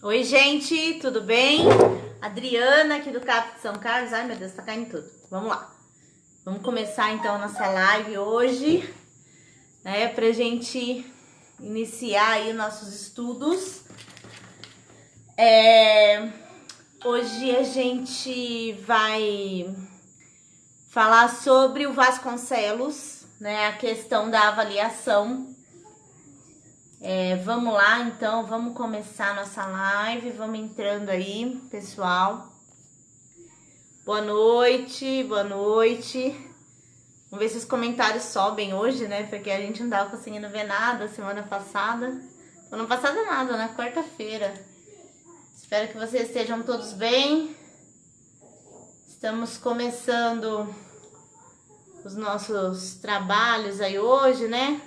Oi, gente, tudo bem? Adriana aqui do CAP de São Carlos. Ai, meu Deus, tá caindo tudo. Vamos lá. Vamos começar então a nossa live hoje, né? Pra gente iniciar aí nossos estudos. Hoje a gente vai falar sobre o Vasconcelos, né? A questão da avaliação. Vamos lá, então, vamos começar nossa live, vamos entrando aí, pessoal. Boa noite, boa noite. Vamos ver se os comentários sobem hoje, né? Porque a gente não tava conseguindo ver nada semana passada. Semana passada nada, na quarta-feira. Espero que vocês estejam todos bem. Estamos começando os nossos trabalhos aí hoje, né?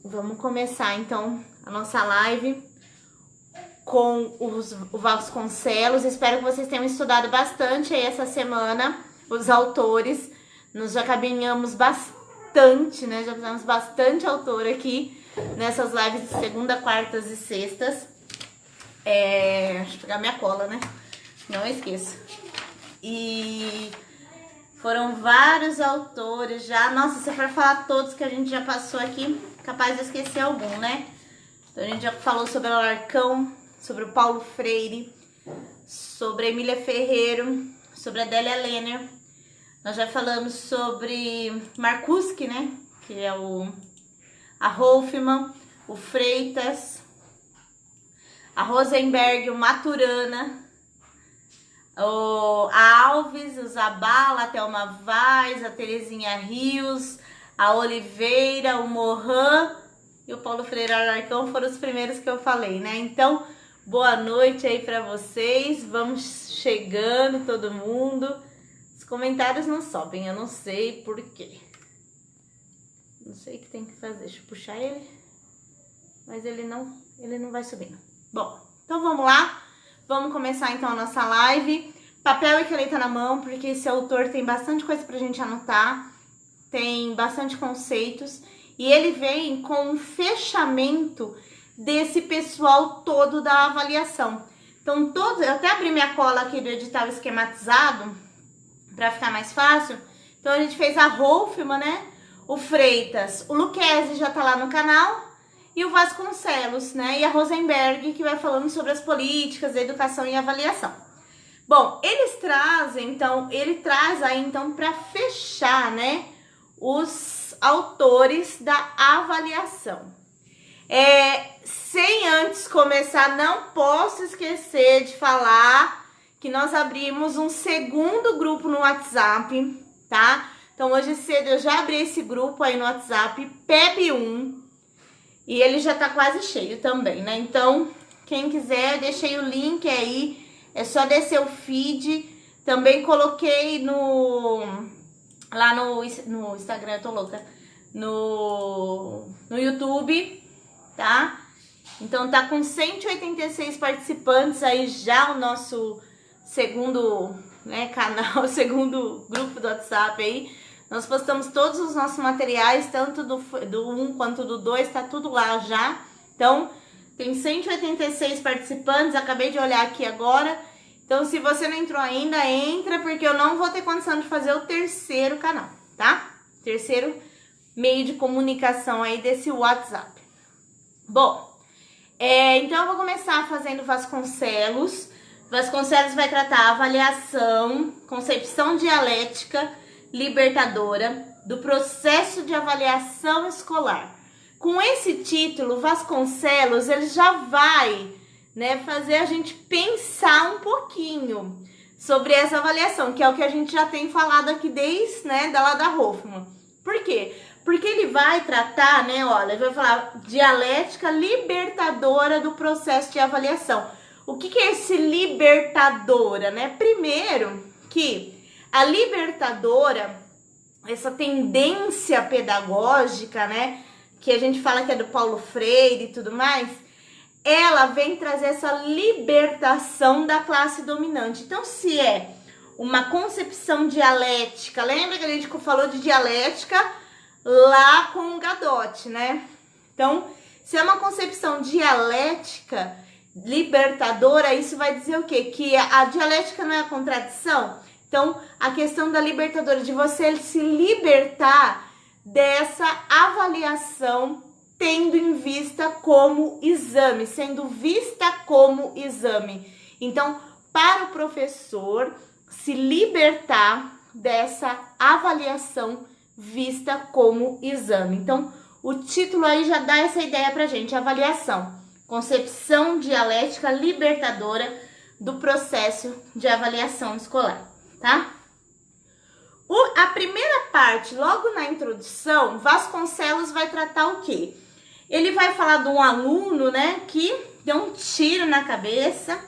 Vamos começar então a nossa live com o Vasconcelos. Espero que vocês tenham estudado bastante aí essa semana os autores. Nós já caminhamos bastante, né? Já fizemos bastante autor aqui nessas lives de segunda, quartas e sextas. Deixa eu pegar minha cola, né? Não esqueça. E foram vários autores já. Nossa, se eu for falar todos que a gente já passou aqui, capaz de esquecer algum, né? Então a gente já falou sobre o Alarcão, sobre o Paulo Freire, sobre a Emília Ferreiro, sobre a Adélia Lenner. Nós já falamos sobre Marcuschi, né? Que é a Hoffmann, o Freitas, a Rosenberg, o Maturana, a Alves, o Zabala, a Thelma Vaz, a Terezinha Rios, a Oliveira, o Mohan e o Paulo Freire Alarcão foram os primeiros que eu falei, né? Então, boa noite aí pra vocês. Vamos chegando, todo mundo. Os comentários não sobem, eu não sei por quê. Não sei o que tem que fazer. Deixa eu puxar ele. Mas ele não vai subindo. Bom, então vamos lá. Vamos começar então a nossa live. Papel e caneta na mão, porque esse autor tem bastante coisa pra gente anotar. Tem bastante conceitos. E ele vem com um fechamento desse pessoal todo da avaliação. Então, eu até abri minha cola aqui do edital esquematizado, para ficar mais fácil. Então, a gente fez a Hoffmann, né? O Freitas, o Lucchesi já tá lá no canal. E o Vasconcelos, né? E a Rosenberg, que vai falando sobre as políticas da educação e avaliação. Bom, ele traz aí, então, para fechar, né? Os autores da avaliação. Sem antes começar, não posso esquecer de falar que nós abrimos um segundo grupo no WhatsApp, tá? Então, hoje cedo eu já abri esse grupo aí no WhatsApp, PEB1, e ele já tá quase cheio também, né? Então, quem quiser, deixei o link aí, é só descer o feed. Também coloquei lá no Instagram, eu tô louca, no YouTube, tá? Então tá com 186 participantes aí já o nosso segundo, né, canal, segundo grupo do WhatsApp aí. Nós postamos todos os nossos materiais, tanto do 1 quanto do 2, tá tudo lá já. Então, tem 186 participantes, acabei de olhar aqui agora. Então, se você não entrou ainda, entra, porque eu não vou ter condição de fazer o terceiro canal, tá? Terceiro meio de comunicação aí desse WhatsApp. Bom, então eu vou começar fazendo Vasconcelos. Vasconcelos vai tratar avaliação, concepção dialética libertadora do processo de avaliação escolar. Com esse título, Vasconcelos, ele já vai, né, fazer a gente pensar um pouquinho sobre essa avaliação, que é o que a gente já tem falado aqui desde, né, da lá da Hoffmann. Por quê? Porque ele vai tratar, né, olha, ele vai falar dialética libertadora do processo de avaliação. O que é esse libertadora, né? Primeiro que a libertadora, essa tendência pedagógica, né, que a gente fala que é do Paulo Freire e tudo mais, ela vem trazer essa libertação da classe dominante. Então, se é uma concepção dialética, lembra que a gente falou de dialética lá com o Gadotti, né? Então, Se é uma concepção dialética, libertadora, isso vai dizer o quê? Que a dialética não é a contradição? Então, a questão da libertadora, de você se libertar dessa avaliação tendo em vista como exame, sendo vista como exame. Então, para o professor se libertar dessa avaliação vista como exame. Então, o título aí já dá essa ideia pra gente, avaliação. Concepção dialética libertadora do processo de avaliação escolar, tá? A primeira parte, logo na introdução, Vasconcelos vai tratar o quê? Ele vai falar de um aluno, né, que deu um tiro na cabeça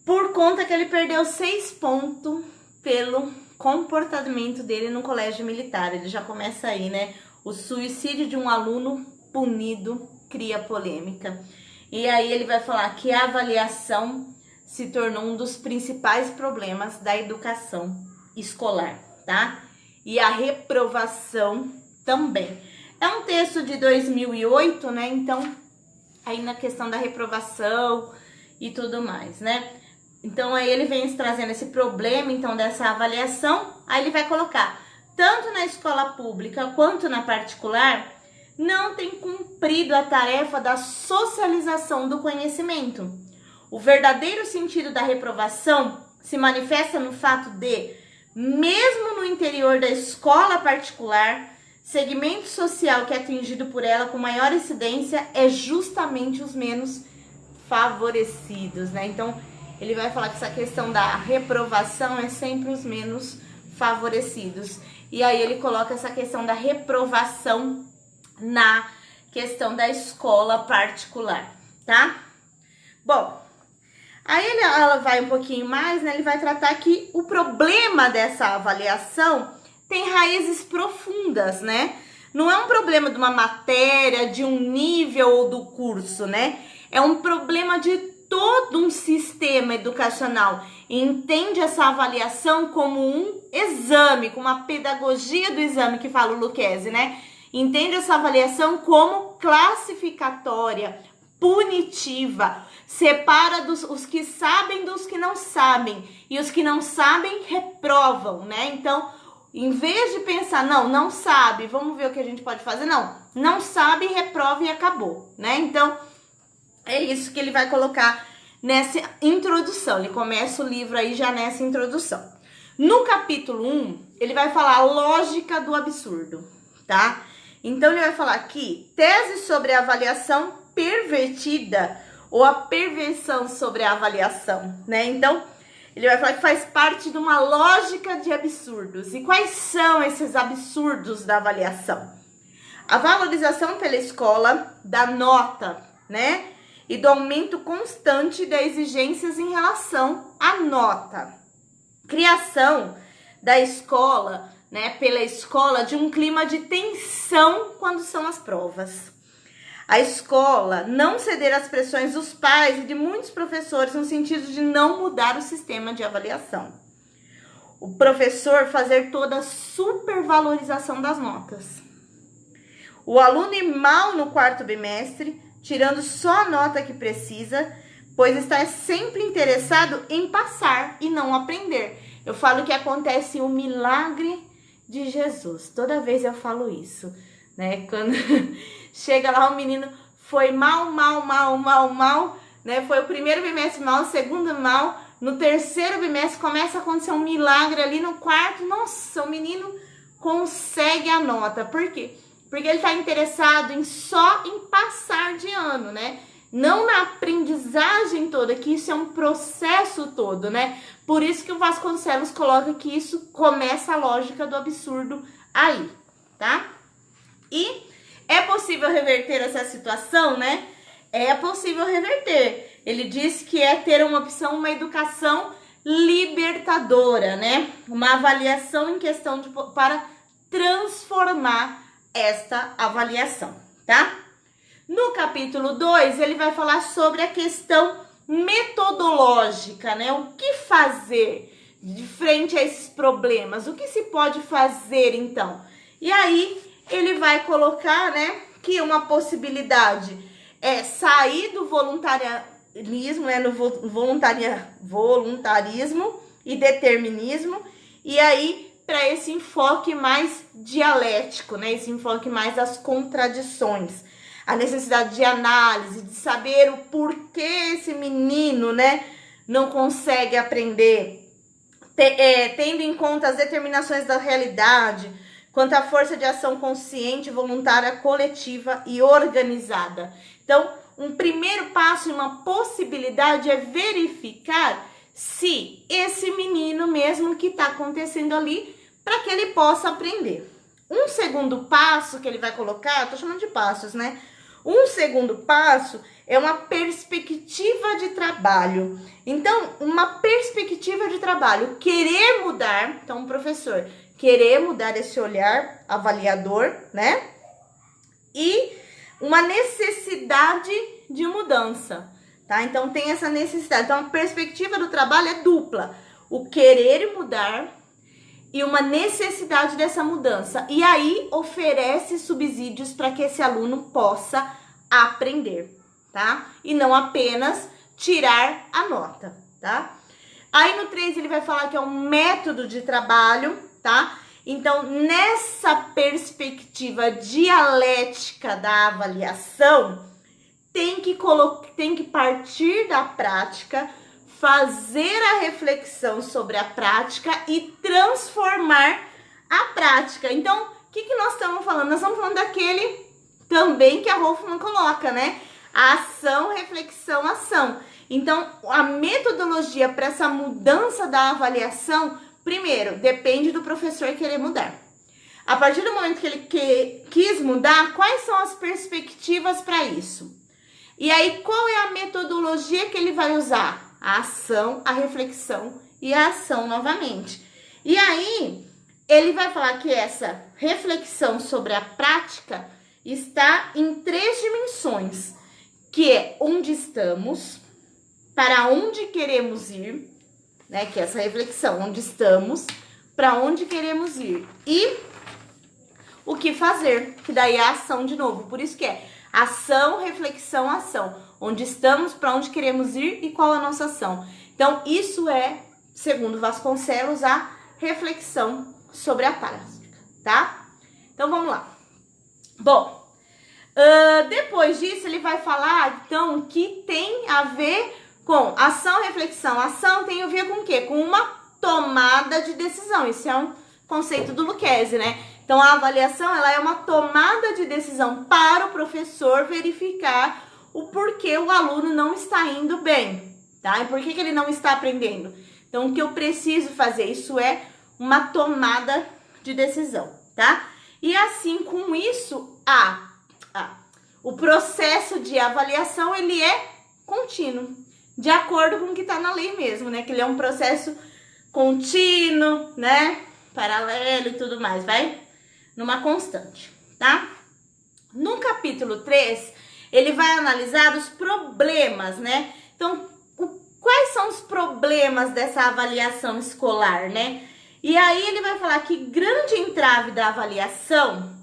por conta que ele perdeu 6 pontos pelo comportamento dele no colégio militar. Ele já começa aí, né? O suicídio de um aluno punido cria polêmica. E aí ele vai falar que a avaliação se tornou um dos principais problemas da educação escolar, tá? E a reprovação também. É um texto de 2008, né? Então, aí na questão da reprovação e tudo mais, né? Então, aí ele vem trazendo esse problema, então, dessa avaliação. Aí ele vai colocar, tanto na escola pública quanto na particular, não tem cumprido a tarefa da socialização do conhecimento. O verdadeiro sentido da reprovação se manifesta no fato de, mesmo no interior da escola particular, segmento social que é atingido por ela com maior incidência é justamente os menos favorecidos, né? Então, ele vai falar que essa questão da reprovação é sempre os menos favorecidos. E aí ele coloca essa questão da reprovação na questão da escola particular, tá? Bom, aí ela vai um pouquinho mais, né? Ele vai tratar que o problema dessa avaliação tem raízes profundas, né? Não é um problema de uma matéria, de um nível ou do curso, né? É um problema de todo um sistema educacional. E entende essa avaliação como um exame, como uma pedagogia do exame que fala o Lucchesi, né? Entende essa avaliação como classificatória, punitiva, separa os que sabem dos que não sabem, e os que não sabem reprovam, né? Então, em vez de pensar, não sabe, vamos ver o que a gente pode fazer, não sabe, reprova e acabou, né? Então, é isso que ele vai colocar nessa introdução. Ele começa o livro aí já nessa introdução. No capítulo 1, ele vai falar a lógica do absurdo, tá? Então, ele vai falar aqui, tese sobre a avaliação pervertida ou a perversão sobre a avaliação, né? Então, ele vai falar que faz parte de uma lógica de absurdos. E quais são esses absurdos da avaliação? A valorização pela escola da nota, né? E do aumento constante das exigências em relação à nota. Criação da escola, né, pela escola, de um clima de tensão quando são as provas. A escola não ceder às pressões dos pais e de muitos professores no sentido de não mudar o sistema de avaliação. O professor fazer toda a supervalorização das notas. O aluno ir mal no 4º bimestre, tirando só a nota que precisa, pois está sempre interessado em passar e não aprender. Eu falo que acontece o milagre de Jesus. Toda vez eu falo isso, né? Quando chega lá o menino foi mal, né? Foi o 1º bimestre mal, o 2º mal, no 3º bimestre começa a acontecer um milagre ali, no 4º, nossa, o menino consegue a nota. Por quê? Porque ele está interessado só em passar de ano, né? Não na aprendizagem toda, que isso é um processo todo, né? Por isso que o Vasconcelos coloca que isso começa a lógica do absurdo aí, tá? E é possível reverter essa situação, né? É possível reverter. Ele diz que é ter uma opção, uma educação libertadora, né? Uma avaliação em questão para transformar esta avaliação, tá? No capítulo 2, ele vai falar sobre a questão metodológica, né? O que fazer de frente a esses problemas? O que se pode fazer, então? E aí, ele vai colocar, né, que uma possibilidade é sair do voluntarismo, né, no voluntarismo e determinismo, e aí para esse enfoque mais dialético, né, esse enfoque mais das contradições, a necessidade de análise, de saber o porquê esse menino, né, não consegue aprender, tendo em conta as determinações da realidade, quanto à força de ação consciente, voluntária, coletiva e organizada. Então, um primeiro passo e uma possibilidade é verificar se esse menino mesmo que está acontecendo ali, para que ele possa aprender. Um segundo passo que ele vai colocar, estou chamando de passos, né? Um segundo passo é uma perspectiva de trabalho. Então, uma perspectiva de trabalho, querer mudar, então, professor, querer mudar esse olhar avaliador, né? E uma necessidade de mudança, tá? Então, tem essa necessidade. Então, a perspectiva do trabalho é dupla. O querer mudar e uma necessidade dessa mudança. E aí, oferece subsídios para que esse aluno possa aprender, tá? E não apenas tirar a nota, tá? Aí, no 3, ele vai falar que é um método de trabalho, tá? Então, nessa perspectiva dialética da avaliação, tem que partir da prática, fazer a reflexão sobre a prática e transformar a prática. Então, o que nós estamos falando? Nós estamos falando daquele também que a Hoffman coloca, né? A ação, reflexão, ação. Então, a metodologia para essa mudança da avaliação, primeiro, depende do professor querer mudar. A partir do momento que ele quis mudar, quais são as perspectivas para isso? E aí, qual é a metodologia que ele vai usar? A ação, a reflexão e a ação novamente. E aí, ele vai falar que essa reflexão sobre a prática está em 3 dimensões, que é onde estamos, para onde queremos ir, né? Que é essa reflexão, onde estamos, para onde queremos ir e o que fazer, que daí é a ação de novo. Por isso que é ação, reflexão, ação. Onde estamos, para onde queremos ir e qual a nossa ação. Então, isso é, segundo Vasconcelos, a reflexão sobre a prática, tá? Então, vamos lá. Bom, depois disso, ele vai falar, então, que tem a ver com ação, reflexão. Ação tem a ver com o quê? Com uma tomada de decisão. Isso é um conceito do Lucchesi, né? Então, a avaliação, ela é uma tomada de decisão para o professor verificar o porquê o aluno não está indo bem, tá? E por que ele não está aprendendo. Então, o que eu preciso fazer? Isso é uma tomada de decisão, tá? E assim, com isso, o processo de avaliação, ele é contínuo, de acordo com o que está na lei mesmo, né? Que ele é um processo contínuo, né? Paralelo e tudo mais, vai numa constante, tá? No capítulo 3, ele vai analisar os problemas, né? Então, quais são os problemas dessa avaliação escolar, né? E aí ele vai falar que grande entrave da avaliação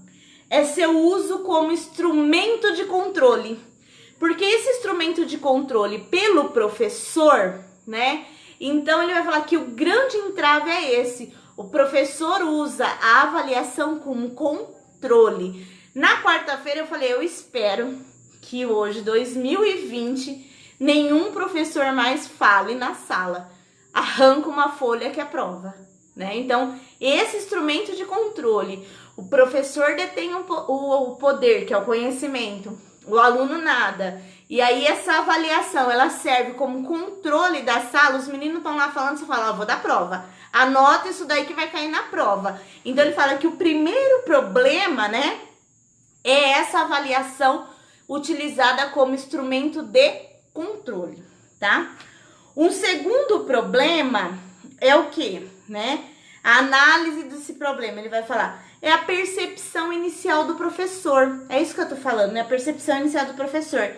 é seu uso como instrumento de controle. Porque esse instrumento de controle pelo professor, né? Então, ele vai falar que o grande entrave é esse. O professor usa a avaliação como controle. Na quarta-feira eu falei, eu espero que hoje, 2020, nenhum professor mais fale na sala. Arranca uma folha que é prova, né? Então, esse instrumento de controle, o professor detém o poder, que é o conhecimento, o aluno nada. E aí essa avaliação, ela serve como controle da sala. Os meninos estão lá falando, você fala, vou dar prova. Anota isso daí que vai cair na prova. Então, ele fala que o primeiro problema, né, é essa avaliação utilizada como instrumento de controle, tá? Um segundo problema é o quê, né? A análise desse problema, ele vai falar, é a percepção inicial do professor. É isso que eu tô falando, né? A percepção inicial do professor.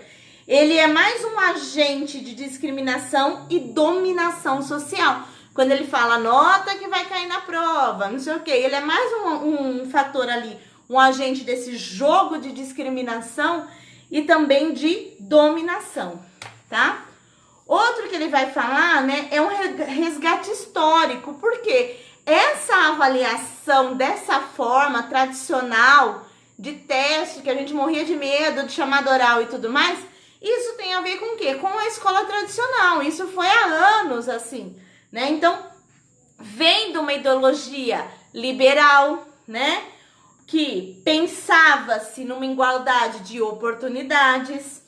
Ele é mais um agente de discriminação e dominação social. Quando ele fala nota que vai cair na prova, não sei o quê, ele é mais um fator ali, um agente desse jogo de discriminação e também de dominação, tá? Outro que ele vai falar, né, é um resgate histórico, porque essa avaliação dessa forma tradicional de teste, que a gente morria de medo de chamada oral e tudo mais, isso tem a ver com o quê? Com a escola tradicional, isso foi há anos assim, né? Então, vem de uma ideologia liberal, né, que pensava-se numa igualdade de oportunidades.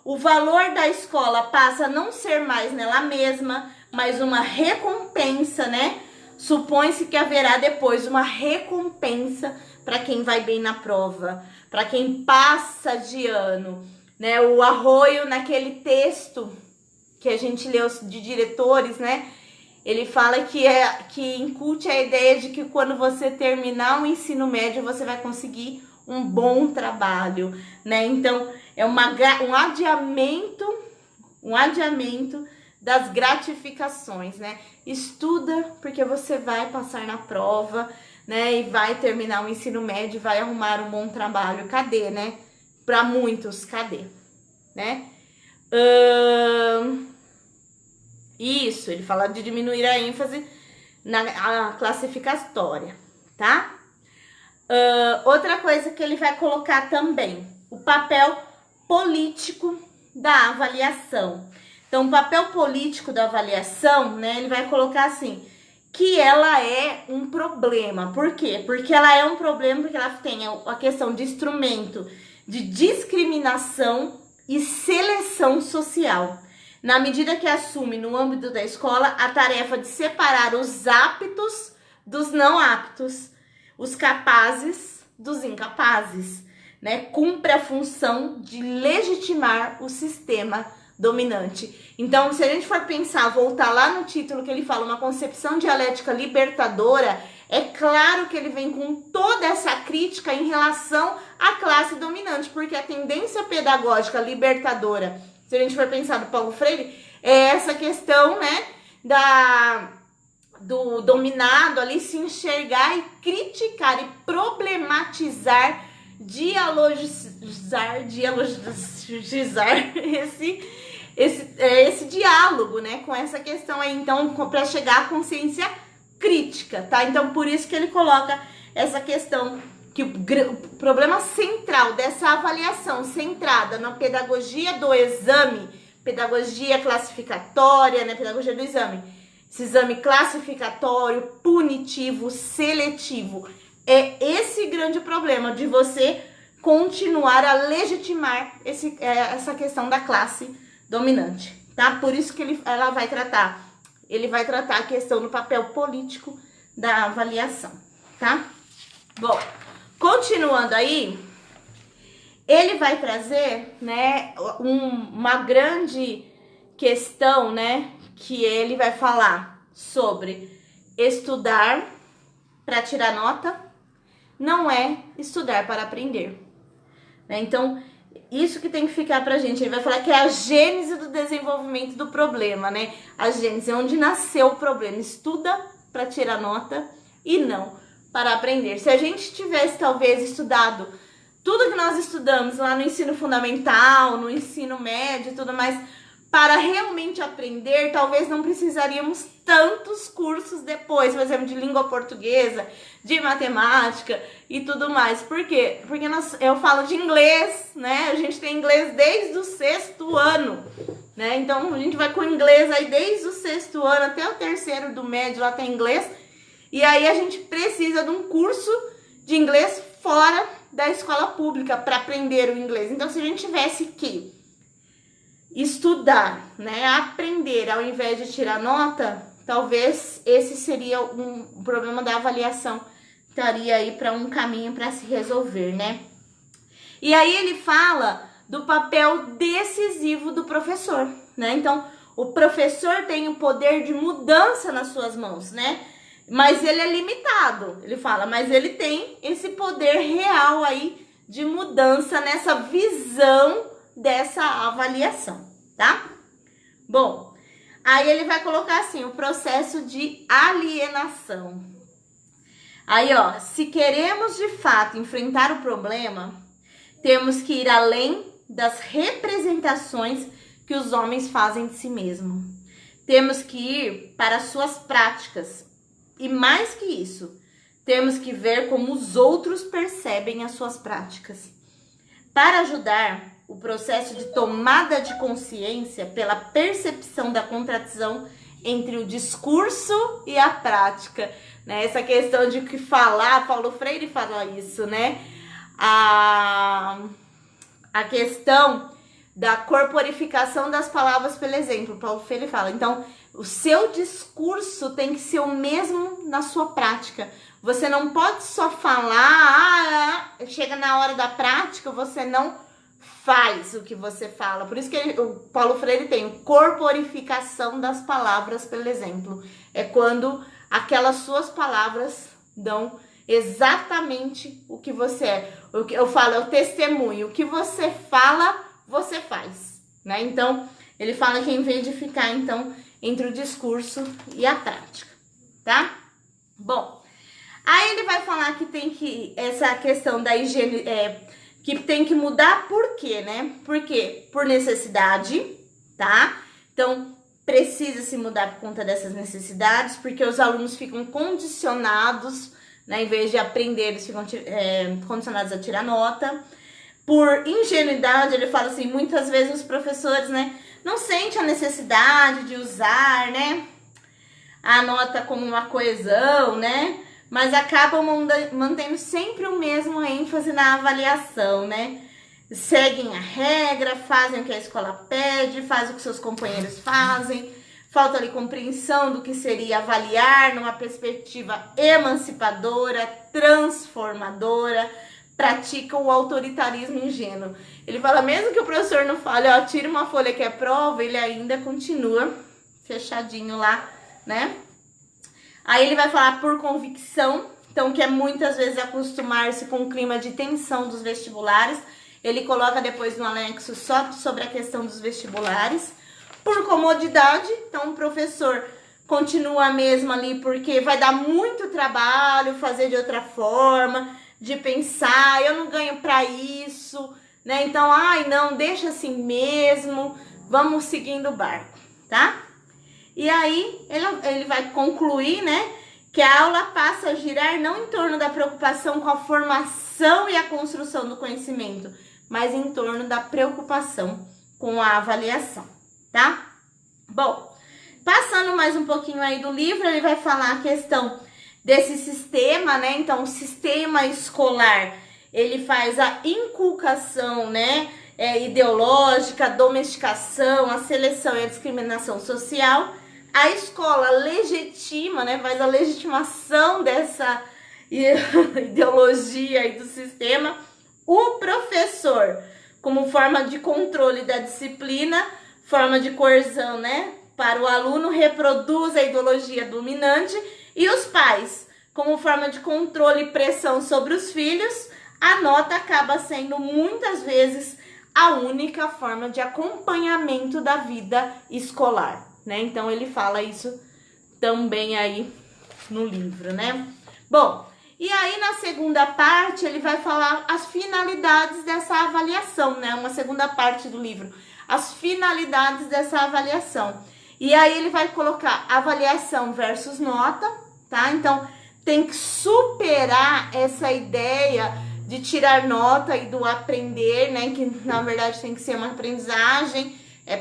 O valor da escola passa a não ser mais nela mesma, mas uma recompensa, né? Supõe-se que haverá depois uma recompensa para quem vai bem na prova, para quem passa de ano, né? O Arroyo, naquele texto que a gente leu de diretores, né? Ele fala que incute a ideia de que quando você terminar o ensino médio, você vai conseguir um bom trabalho, né? Então, é um adiamento das gratificações, né? Estuda porque você vai passar na prova, né? E vai terminar o ensino médio, vai arrumar um bom trabalho. Cadê, né? Para muitos, cadê, né? Isso, ele fala de diminuir a ênfase na classificatória, tá? Outra coisa que ele vai colocar também, o papel político da avaliação. Então, o papel político da avaliação, né, ele vai colocar assim, que ela é um problema. Por quê? Porque ela é um problema porque ela tem a questão de instrumento de discriminação e seleção social, na medida que assume no âmbito da escola a tarefa de separar os aptos dos não aptos, os capazes dos incapazes, né? Cumpre a função de legitimar o sistema dominante. Então, se a gente for pensar, voltar lá no título que ele fala, uma concepção dialética libertadora, é claro que ele vem com toda essa crítica em relação à classe dominante, porque a tendência pedagógica libertadora, se a gente for pensar do Paulo Freire, é essa questão, né, do dominado ali se enxergar e criticar e problematizar, dialogizar esse diálogo, né, com essa questão aí, então, para chegar à consciência crítica, tá? Então, por isso que ele coloca essa questão, que o problema central dessa avaliação centrada na pedagogia do exame, pedagogia classificatória, né, pedagogia do exame, esse exame classificatório, punitivo, seletivo, é esse grande problema de você continuar a legitimar essa questão da classe dominante, tá? Por isso que ele vai tratar a questão do papel político da avaliação, tá? Bom, continuando aí, ele vai trazer, né, uma grande questão, né, que ele vai falar sobre estudar para tirar nota não é estudar para aprender, né? Então, isso que tem que ficar pra gente. Ele vai falar que é a gênese do desenvolvimento do problema, né? A gênese é onde nasceu o problema. Estuda para tirar nota e não para aprender. Se a gente tivesse, talvez, estudado tudo que nós estudamos lá no ensino fundamental, no ensino médio e tudo mais, para realmente aprender, talvez não precisaríamos tantos cursos depois, por exemplo, de língua portuguesa, de matemática e tudo mais. Por quê? Porque eu falo de inglês, né? A gente tem inglês desde o 6º ano, né? Então, a gente vai com inglês aí desde o 6º ano até o 3º do médio, lá tem inglês. E aí a gente precisa de um curso de inglês fora da escola pública para aprender o inglês. Então, se a gente tivesse que estudar, né, aprender ao invés de tirar nota, talvez esse seria um problema da avaliação, estaria aí para um caminho para se resolver, né? E aí ele fala do papel decisivo do professor, né? Então, o professor tem o poder de mudança nas suas mãos, né? Mas ele é limitado, ele fala, mas ele tem esse poder real aí de mudança nessa visão dessa avaliação, tá? Bom, aí ele vai colocar assim, o processo de alienação. Aí, ó, se queremos de fato enfrentar o problema, temos que ir além das representações que os homens fazem de si mesmos. Temos que ir para as suas práticas. E mais que isso, temos que ver como os outros percebem as suas práticas. Para ajudar o processo de tomada de consciência pela percepção da contradição entre o discurso e a prática, né? Essa questão de que falar, Paulo Freire fala isso, né? A questão da corporificação das palavras pelo exemplo. Paulo Freire fala, então, o seu discurso tem que ser o mesmo na sua prática. Você não pode só falar, chega na hora da prática, você não faz o que você fala. Por isso que o Paulo Freire tem corporificação das palavras pelo exemplo. É quando aquelas suas palavras dão exatamente o que você é. O que eu falo é o testemunho. O que você fala, você faz, né? Então, ele fala que em vez de ficar, então, entre o discurso e a prática, tá? Bom, aí ele vai falar que tem que, essa questão da higiene, que tem que mudar por quê, né? Por quê? Por necessidade, tá? Então, precisa se mudar por conta dessas necessidades, porque os alunos ficam condicionados, né? Em vez de aprender, eles ficam condicionados a tirar nota. Por ingenuidade, ele fala assim, muitas vezes os professores, né, não sentem a necessidade de usar, né, a nota como uma coesão, né, mas acabam mantendo sempre o mesmo ênfase na avaliação, né, seguem a regra, fazem o que a escola pede, fazem o que seus companheiros fazem, falta ali compreensão do que seria avaliar numa perspectiva emancipadora, transformadora, pratica o autoritarismo ingênuo. Ele fala, mesmo que o professor não fale, ó, tira uma folha que é prova, ele ainda continua fechadinho lá, né? Aí ele vai falar por convicção, então que é muitas vezes acostumar-se com o clima de tensão dos vestibulares. Ele coloca depois no anexo só sobre a questão dos vestibulares. Por comodidade, então o professor continua mesmo ali porque vai dar muito trabalho fazer de outra forma, de pensar, eu não ganho para isso, né? Então, ai, não, deixa assim mesmo, vamos seguindo o barco, tá? E aí, ele vai concluir, né, que a aula passa a girar não em torno da preocupação com a formação e a construção do conhecimento, mas em torno da preocupação com a avaliação, tá? Bom, passando mais um pouquinho aí do livro, ele vai falar a questão desse sistema, né? Então, o sistema escolar, ele faz a inculcação, né, ideológica, a domesticação, a seleção e a discriminação social. A escola legitima, né, faz a legitimação dessa ideologia aí do sistema. O professor, como forma de controle da disciplina, forma de coerção, né, para o aluno, reproduz a ideologia dominante. E os pais, como forma de controle e pressão sobre os filhos, a nota acaba sendo muitas vezes a única forma de acompanhamento da vida escolar, né? Então ele fala isso também aí no livro, né? Bom, e aí na segunda parte ele vai falar as finalidades dessa avaliação, né? Uma segunda parte do livro, as finalidades dessa avaliação. E aí ele vai colocar avaliação versus nota, tá? Então, tem que superar essa ideia de tirar nota e do aprender, né? Que, na verdade, tem que ser uma aprendizagem,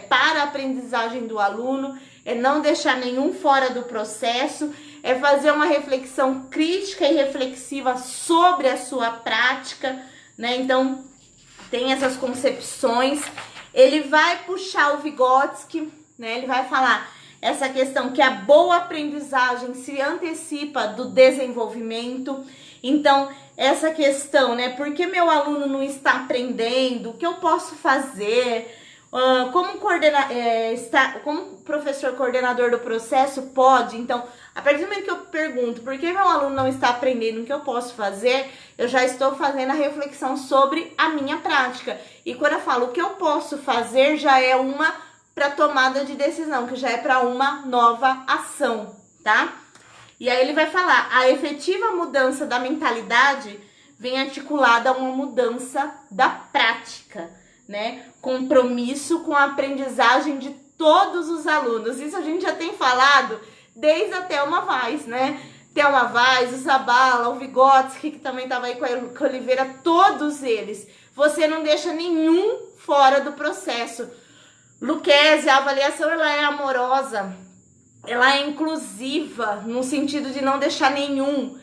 para a aprendizagem do aluno, não deixar nenhum fora do processo, fazer uma reflexão crítica e reflexiva sobre a sua prática, né? Então, tem essas concepções. Ele vai puxar o Vygotsky, né? Ele vai falar essa questão que a boa aprendizagem se antecipa do desenvolvimento. Então, essa questão, né? Por que meu aluno não está aprendendo? O que eu posso fazer? Como professor coordenador do processo pode? Então, a partir do momento que eu pergunto por que meu aluno não está aprendendo, o que eu posso fazer, eu já estou fazendo a reflexão sobre a minha prática. E quando eu falo o que eu posso fazer, já é uma para tomada de decisão, que já é para uma nova ação, tá? E aí ele vai falar, a efetiva mudança da mentalidade vem articulada a uma mudança da prática, né? Compromisso com a aprendizagem de todos os alunos. Isso a gente já tem falado desde a Thelma Vaz, né? Thelma Vaz, o Zabala, o Vygotsky, que também estava aí com a Oliveira, todos eles. Você não deixa nenhum fora do processo. Lucchesi, a avaliação ela é amorosa, ela é inclusiva, no sentido de não deixar nenhum.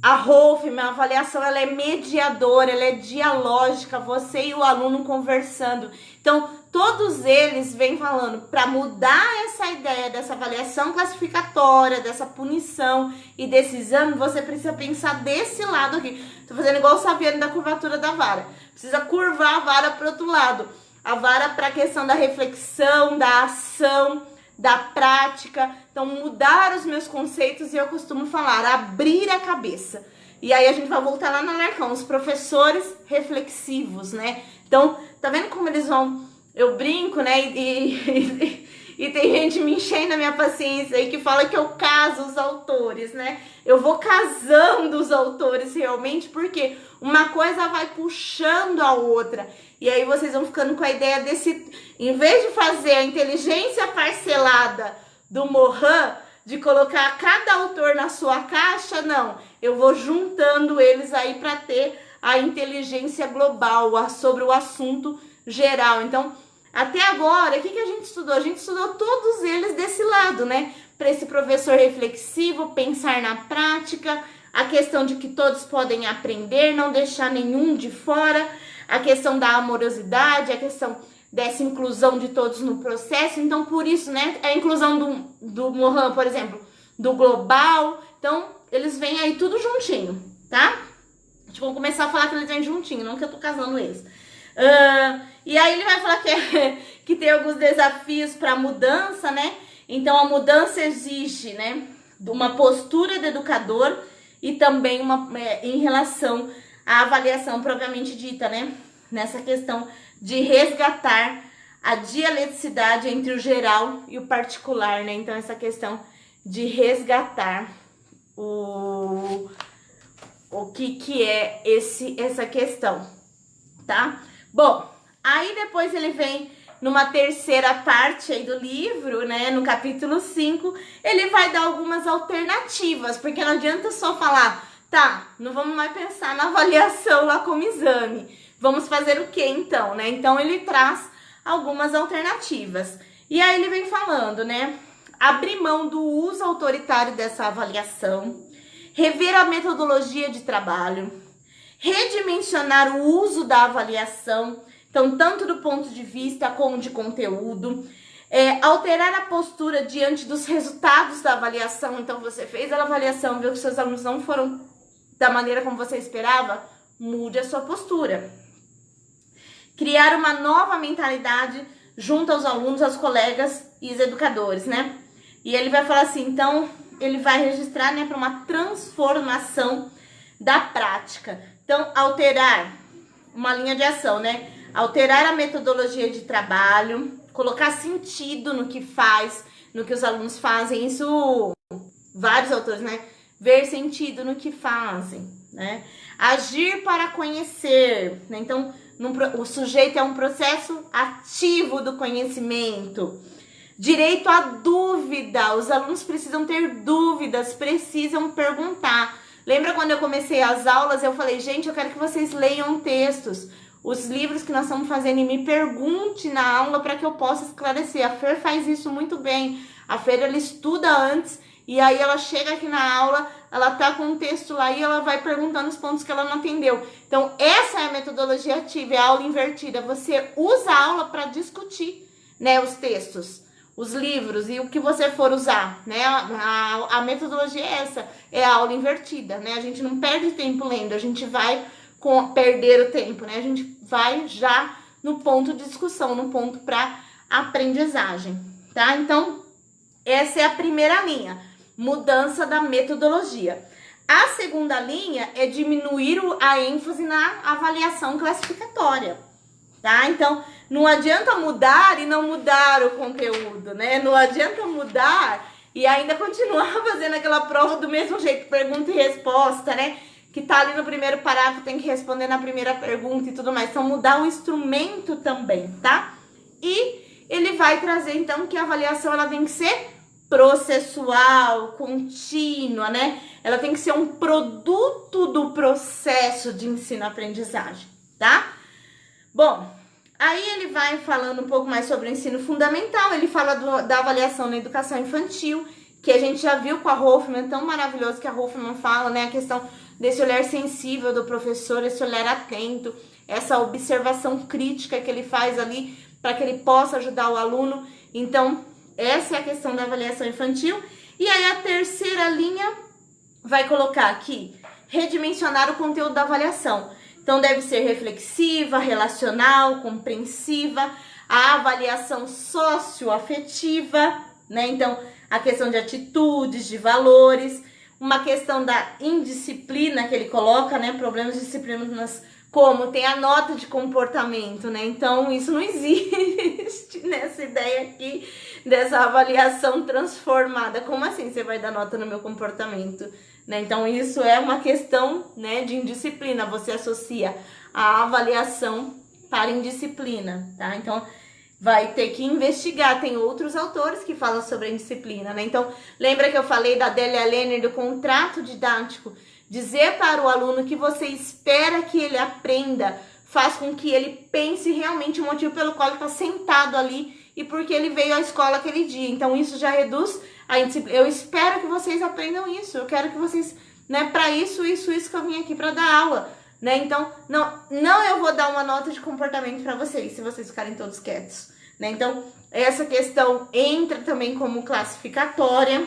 A Hoffman, a avaliação, ela é mediadora, ela é dialógica, você e o aluno conversando. Então, todos eles vêm falando para mudar essa ideia dessa avaliação classificatória, dessa punição e desse exame, você precisa pensar desse lado aqui. Tô fazendo igual o Saviano da curvatura da vara. Precisa curvar a vara para o outro lado. A vara para a questão da reflexão, da ação, da prática. Então, mudar os meus conceitos, e eu costumo falar, abrir a cabeça. E aí a gente vai voltar lá no Alarcão, os professores reflexivos, né? Então, tá vendo como eles vão... Eu brinco, né? E tem gente me enchendo a minha paciência aí que fala que eu caso os autores, né? Eu vou casando os autores realmente, porque uma coisa vai puxando a outra. E aí vocês vão ficando com a ideia desse... Em vez de fazer a inteligência parcelada do Morin, de colocar cada autor na sua caixa, não. Eu vou juntando eles aí para ter a inteligência global sobre o assunto geral. Então, até agora, o que a gente estudou? A gente estudou todos eles desse lado, né? Para esse professor reflexivo, pensar na prática, a questão de que todos podem aprender, não deixar nenhum de fora, a questão da amorosidade, a questão dessa inclusão de todos no processo. Então, por isso, né, a inclusão do Morin, por exemplo, do global. Então, eles vêm aí tudo juntinho, tá? A gente vai começar a falar que eles vêm juntinho, não que eu tô casando eles. E aí ele vai falar que tem alguns desafios para mudança, né? Então, a mudança exige, né, uma postura do educador e também em relação à avaliação propriamente dita, né? Nessa questão de resgatar a dialeticidade entre o geral e o particular, né? Então, essa questão de resgatar o que é essa questão, tá? Bom, aí depois ele vem numa terceira parte aí do livro, né? No capítulo 5, ele vai dar algumas alternativas, porque não adianta só falar, tá, não vamos mais pensar na avaliação lá como exame. Vamos fazer o que então, né? Então ele traz algumas alternativas. E aí ele vem falando, né? Abrir mão do uso autoritário dessa avaliação, rever a metodologia de trabalho, redimensionar o uso da avaliação, então tanto do ponto de vista como de conteúdo, alterar a postura diante dos resultados da avaliação. Então você fez a avaliação, viu que seus alunos não foram da maneira como você esperava, mude a sua postura. Criar uma nova mentalidade junto aos alunos, aos colegas e os educadores, né? E ele vai falar assim, então, ele vai registrar, né, para uma transformação da prática. Então, alterar uma linha de ação, né? Alterar a metodologia de trabalho, colocar sentido no que faz, no que os alunos fazem. Isso, vários autores, né? Ver sentido no que fazem, né? Agir para conhecer, né? Então, o sujeito é um processo ativo do conhecimento. Direito à dúvida. Os alunos precisam ter dúvidas, precisam perguntar. Lembra quando eu comecei as aulas, eu falei, gente, eu quero que vocês leiam textos. Os livros que nós estamos fazendo e me pergunte na aula para que eu possa esclarecer. A Fer faz isso muito bem. A Fer, ela estuda antes e aí ela chega aqui na aula, ela tá com um texto lá e ela vai perguntando os pontos que ela não entendeu. Então, essa é a metodologia ativa, é a aula invertida. Você usa a aula para discutir, né, os textos, os livros e o que você for usar, né? A metodologia é essa, é a aula invertida, né? A gente não perde tempo lendo, a gente vai perder o tempo, né? A gente vai já no ponto de discussão, no ponto para aprendizagem, tá? Então, essa é a primeira linha. Mudança da metodologia. A segunda linha é diminuir a ênfase na avaliação classificatória, tá? Então, não adianta mudar e não mudar o conteúdo, né? Não adianta mudar e ainda continuar fazendo aquela prova do mesmo jeito, pergunta e resposta, né? Que tá ali no primeiro parágrafo, tem que responder na primeira pergunta e tudo mais. Então, mudar o instrumento também, tá? E ele vai trazer, então, que a avaliação ela tem que ser processual, contínua, né? Ela tem que ser um produto do processo de ensino-aprendizagem, tá? Bom, aí ele vai falando um pouco mais sobre o ensino fundamental, ele fala da avaliação na educação infantil, que a gente já viu com a Hoffman, tão maravilhoso que a Hoffman fala, né? A questão desse olhar sensível do professor, esse olhar atento, essa observação crítica que ele faz ali para que ele possa ajudar o aluno. Então, essa é a questão da avaliação infantil. E aí a terceira linha vai colocar aqui, redimensionar o conteúdo da avaliação. Então, deve ser reflexiva, relacional, compreensiva, a avaliação socioafetiva, né? Então, a questão de atitudes, de valores, uma questão da indisciplina que ele coloca, né? Problemas de disciplinas, como tem a nota de comportamento, né? Então, isso não existe nessa ideia aqui dessa avaliação transformada. Como assim você vai dar nota no meu comportamento? Né? Então, isso é uma questão, né, de indisciplina. Você associa a avaliação para indisciplina, tá? Então, vai ter que investigar. Tem outros autores que falam sobre a indisciplina, né? Então, lembra que eu falei da Delia Lenner, do contrato didático? Dizer para o aluno que você espera que ele aprenda faz com que ele pense realmente o motivo pelo qual ele está sentado ali e porque ele veio à escola aquele dia. Então, isso já reduz a indisciplina. Eu espero que vocês aprendam isso. Eu quero que vocês, né, para isso que eu vim aqui para dar aula, né? Então, não eu vou dar uma nota de comportamento para vocês, se vocês ficarem todos quietos, né? Então, essa questão entra também como classificatória.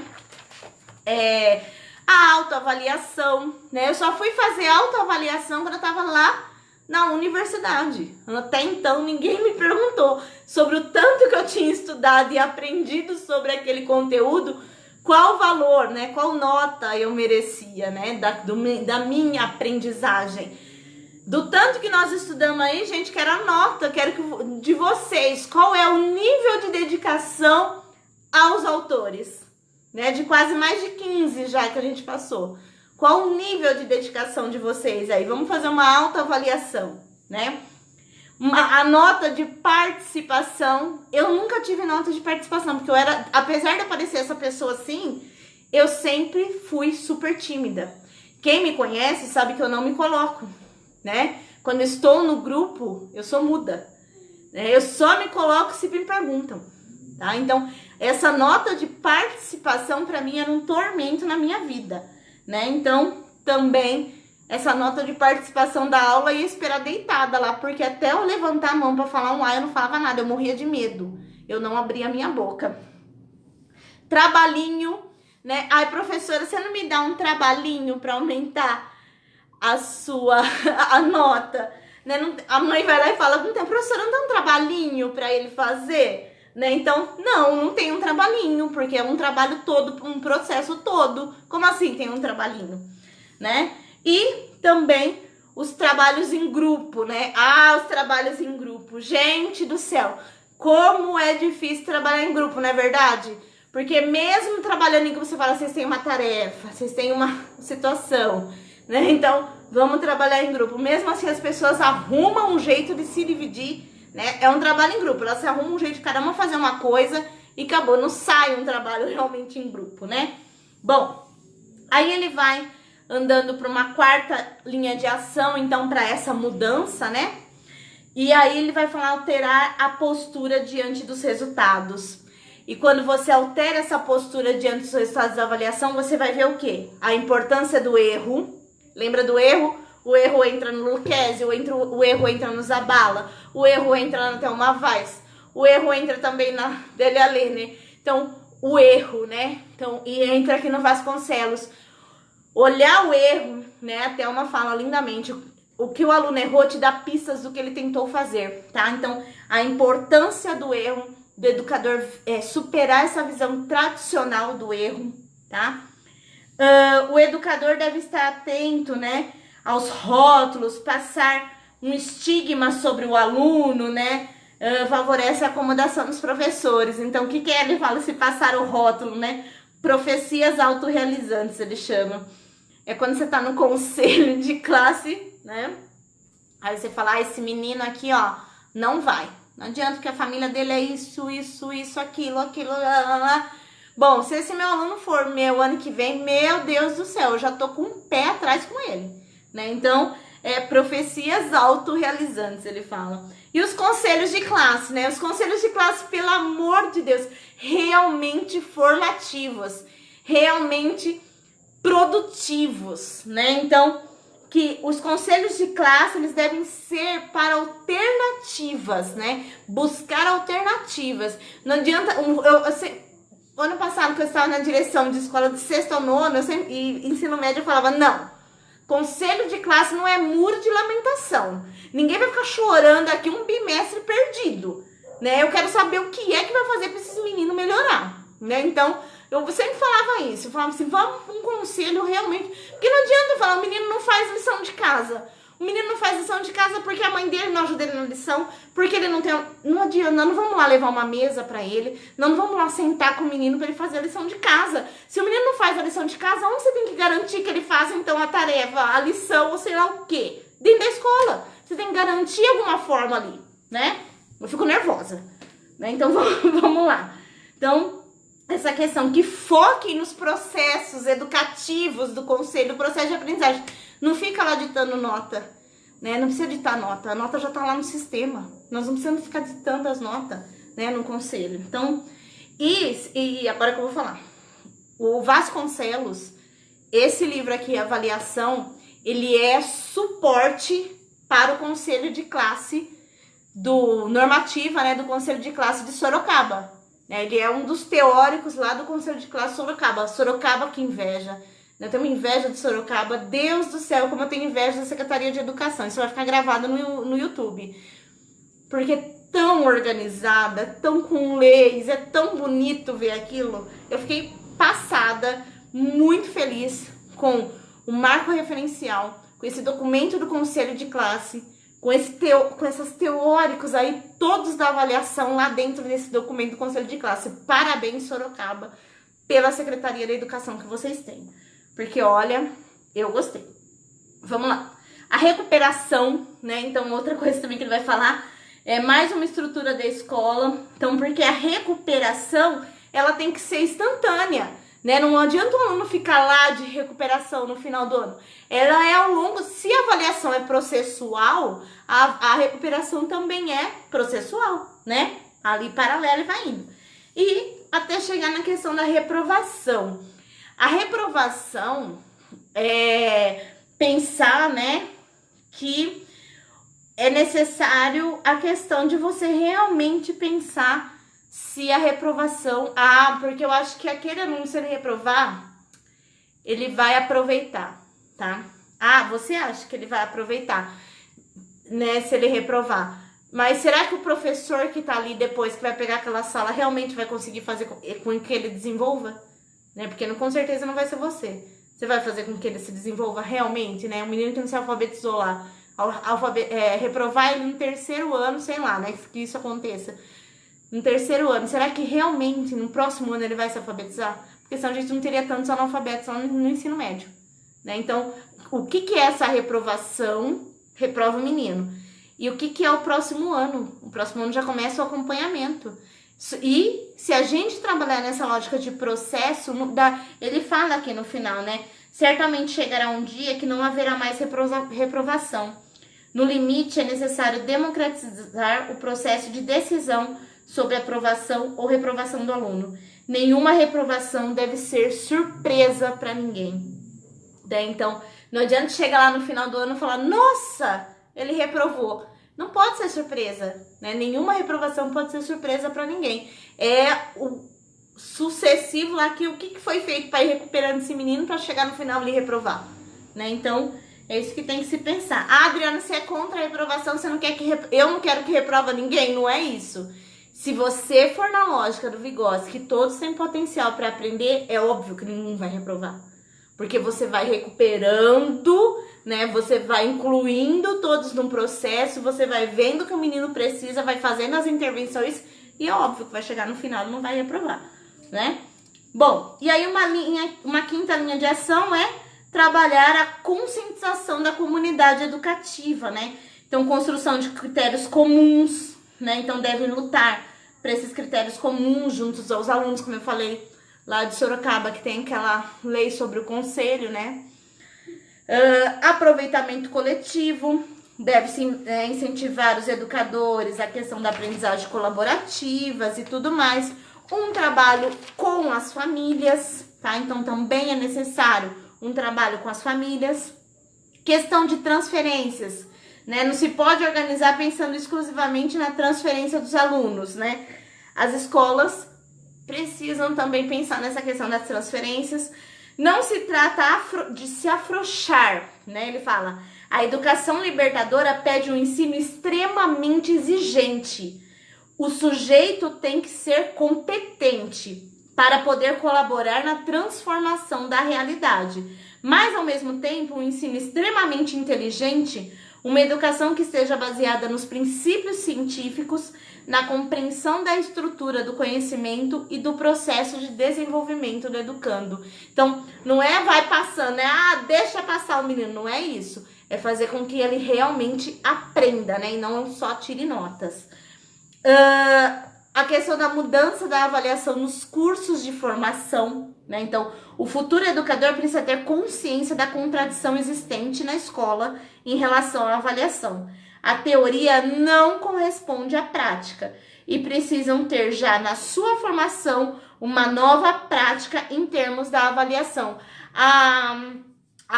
A autoavaliação, né? Eu só fui fazer autoavaliação quando eu tava lá na universidade. Até então, ninguém me perguntou sobre o tanto que eu tinha estudado e aprendido sobre aquele conteúdo, qual valor, né? Qual nota eu merecia, né? Da minha aprendizagem. Do tanto que nós estudamos aí, gente, quero a nota, quero que, de vocês, qual é o nível de dedicação aos autores, né? De quase mais de 15 já que a gente passou. Qual o nível de dedicação de vocês aí? Vamos fazer uma autoavaliação, né? A nota de participação, eu nunca tive nota de participação, porque eu era, apesar de aparecer essa pessoa assim, eu sempre fui super tímida. Quem me conhece sabe que eu não me coloco, né? Quando eu estou no grupo, eu sou muda, né? Eu só me coloco se me perguntam, tá? Então, essa nota de participação para mim era um tormento na minha vida, né? Então, também essa nota de participação da aula ia esperar deitada lá, porque até eu levantar a mão para falar um A, eu não falava nada, eu morria de medo. Eu não abria a minha boca. Trabalhinho, né? Ai, professora, você não me dá um trabalhinho para aumentar a nota, né? Não, a mãe vai lá e fala, não tem, professora, não dá um trabalhinho para ele fazer, né? Então, não tem um trabalhinho, porque é um trabalho todo, um processo todo. Como assim tem um trabalhinho, né? E também os trabalhos em grupo, né? Os trabalhos em grupo. Gente do céu, como é difícil trabalhar em grupo, não é verdade? Porque mesmo trabalhando em grupo, você fala, vocês têm uma tarefa, vocês têm uma situação, né? Então, vamos trabalhar em grupo. Mesmo assim, as pessoas arrumam um jeito de se dividir, né? É um trabalho em grupo, elas se arrumam um jeito de cada uma fazer uma coisa e acabou, não sai um trabalho realmente em grupo, né? Bom, aí ele vai andando para uma quarta linha de ação, então, para essa mudança, né? E aí ele vai falar alterar a postura diante dos resultados. E quando você altera essa postura diante dos resultados da avaliação, você vai ver o quê? A importância do erro. Lembra do erro? O erro entra no Lucchesi, o erro entra no Zabala, o erro entra na Thelma Weiss, o erro entra também na Delia Lenner. Então, o erro, né? Então, e entra aqui no Vasconcelos. Olhar o erro, né? A Thelma fala lindamente, o que o aluno errou te dá pistas do que ele tentou fazer, tá? Então, a importância do erro, do educador superar essa visão tradicional do erro, tá? O educador deve estar atento, né, aos rótulos, passar um estigma sobre o aluno, né? Favorece a acomodação dos professores. Então, o que ele fala se passar o rótulo, né? profecias autorrealizantes, ele chama. É quando você tá no conselho de classe, né? Aí você fala, esse menino aqui, ó, não vai. Não adianta que a família dele é isso, aquilo, lá. Bom, se esse meu aluno for meu ano que vem, meu Deus do céu, eu já tô com um pé atrás com ele, né? Então, profecias autorrealizantes, ele fala. E os conselhos de classe, né? Os conselhos de classe, pelo amor de Deus, realmente formativos, realmente produtivos, né? Então, que os conselhos de classe, eles devem ser para alternativas, né? Buscar alternativas. Não adianta... ano passado, que eu estava na direção de escola de 6º ao 9º, e ensino médio, eu falava, não, conselho de classe não é muro de lamentação. Ninguém vai ficar chorando aqui um bimestre perdido, né? Eu quero saber o que é que vai fazer para esses meninos melhorar, né? Então, eu sempre falava isso. Eu falava assim, vamos para um conselho realmente. Porque não adianta falar, o menino não faz lição de casa. O menino não faz lição de casa porque a mãe dele não ajuda ele na lição, porque ele não tem... Não adianta, não vamos lá levar uma mesa para ele, não vamos lá sentar com o menino para ele fazer a lição de casa. Se o menino não faz a lição de casa, onde você tem que garantir que ele faça, então, a tarefa, a lição, ou sei lá o quê? Dentro da escola. Você tem que garantir alguma forma ali, né? Eu fico nervosa, né? Então, vamos lá. Então, essa questão que foque nos processos educativos do conselho, do processo de aprendizagem. Não fica lá ditando nota, né? Não precisa ditar nota, a nota já tá lá no sistema. Nós não precisamos ficar ditando as notas, né, no conselho. Então, e agora que eu vou falar. O Vasconcelos, esse livro aqui, Avaliação, ele é suporte para o conselho de classe do normativa, né, do conselho de classe de Sorocaba. Ele é um dos teóricos lá do conselho de classe Sorocaba. Sorocaba, que inveja. Eu tenho inveja de Sorocaba. Deus do céu, como eu tenho inveja da Secretaria de Educação. Isso vai ficar gravado no YouTube. Porque é tão organizada, tão com leis, é tão bonito ver aquilo. Eu fiquei passada, muito feliz com o marco referencial, com esse documento do conselho de classe, com esses teóricos aí, todos da avaliação lá dentro desse documento do conselho de classe. Parabéns, Sorocaba, pela Secretaria da Educação que vocês têm. Porque, olha, eu gostei. Vamos lá. A recuperação, né? Então, outra coisa também que ele vai falar é mais uma estrutura da escola. Então, porque a recuperação, ela tem que ser instantânea, né? Não adianta o aluno ficar lá de recuperação no final do ano. Ela é ao longo... Se a avaliação é processual, a recuperação também é processual, né? Ali paralelo e vai indo. E até chegar na questão da reprovação. A reprovação é pensar, né, que é necessário a questão de você realmente pensar se a reprovação... porque eu acho que aquele aluno, se ele reprovar, ele vai aproveitar, tá? Você acha que ele vai aproveitar, né, se ele reprovar. Mas será que o professor que tá ali depois, que vai pegar aquela sala, realmente vai conseguir fazer com que ele desenvolva? Né? Porque com certeza não vai ser você. Você vai fazer com que ele se desenvolva realmente, né? Um menino que não se alfabetizou lá, reprovar ele no 3º ano, sei lá, né? Que isso aconteça. No 3º ano, será que realmente no próximo ano ele vai se alfabetizar? Porque senão a gente não teria tantos analfabetos lá no ensino médio, né? Então, o que é essa reprovação? Reprova o menino. E o que é o próximo ano? O próximo ano já começa o acompanhamento. E se a gente trabalhar nessa lógica de processo, ele fala aqui no final, né? Certamente chegará um dia que não haverá mais reprovação. No limite, é necessário democratizar o processo de decisão sobre aprovação ou reprovação do aluno. Nenhuma reprovação deve ser surpresa para ninguém. Então, não adianta chegar lá no final do ano e falar, nossa, ele reprovou. Não pode ser surpresa, né? Nenhuma reprovação pode ser surpresa para ninguém. É o sucessivo lá, o que foi feito para ir recuperando esse menino para chegar no final e reprovar, né? Então, é isso que tem que se pensar. Adriana, você é contra a reprovação, você não quer que... Eu não quero que reprova ninguém, não é isso. Se você for na lógica do Vygotsky, que todos têm potencial para aprender, é óbvio que ninguém vai reprovar. Porque você vai recuperando, né? Você vai incluindo todos num processo, você vai vendo o que o menino precisa, vai fazendo as intervenções e é óbvio que vai chegar no final e não vai reprovar, né? Bom, e aí uma quinta linha de ação é trabalhar a conscientização da comunidade educativa, né? Então, construção de critérios comuns, né? Então, devem lutar para esses critérios comuns juntos aos alunos, como eu falei lá de Sorocaba, que tem aquela lei sobre o conselho, né? Aproveitamento coletivo, deve-se incentivar os educadores, a questão da aprendizagem colaborativas e tudo mais. Um trabalho com as famílias, tá? Então, também é necessário um trabalho com as famílias. Questão de transferências, né? Não se pode organizar pensando exclusivamente na transferência dos alunos, né? As escolas precisam também pensar nessa questão das transferências. Não se trata de se afrouxar, né? Ele fala, a educação libertadora pede um ensino extremamente exigente. O sujeito tem que ser competente para poder colaborar na transformação da realidade. Mas, ao mesmo tempo, um ensino extremamente inteligente, uma educação que esteja baseada nos princípios científicos, na compreensão da estrutura do conhecimento e do processo de desenvolvimento do educando. Então, não é vai passando, deixa passar o menino, não é isso. É fazer com que ele realmente aprenda, né? E não só tire notas. A questão da mudança da avaliação nos cursos de formação, né? Então, o futuro educador precisa ter consciência da contradição existente na escola em relação à avaliação. A teoria não corresponde à prática e precisam ter já na sua formação uma nova prática em termos da avaliação. A